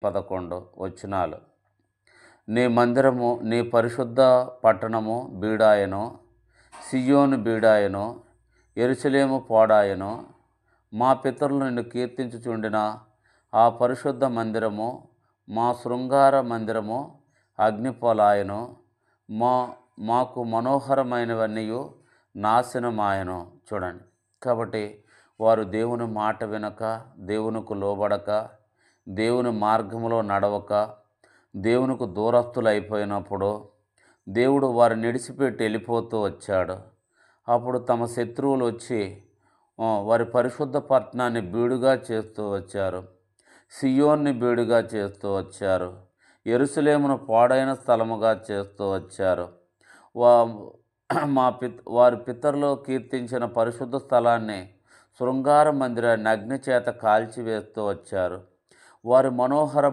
11 వచనాలు. నీ మందిరము, నీ పరిశుద్ధ పట్టణము బీడాయెను, సియోను బీడాయెను, యెరూషలేము పాడాయెను. మా పితరులు నిన్ను కీర్తించుచుండిన ఆ పరిశుద్ధ మందిరము, మా శృంగార మందిరము అగ్నిపాలాయెను. మాకు మనోహరమైనవన్నీయు నాశనమాయెను. చూడండి, కాబట్టి వారు దేవుని మాట వినక, దేవునికి లోబడక, దేవుని మార్గంలో నడవక, దేవునికి దూరస్తులైపోయినప్పుడు దేవుడు వారిని విడిచిపెట్టి వెళ్ళిపోతూ వచ్చాడు. అప్పుడు తమ శత్రువులు వచ్చి వారి పరిశుద్ధ పట్టణాన్ని బీడుగా చేస్తూ వచ్చారు, సియోన్ని బీడుగా చేస్తూ వచ్చారు, యెరూషలేమును పాడైన స్థలముగా చేస్తూ వచ్చారు. వారి పితరులు కీర్తించిన పరిశుద్ధ స్థలాన్ని, శృంగార మందిరాన్ని అగ్ని చేత కాల్చివేస్తూ వచ్చారు. వారి మనోహర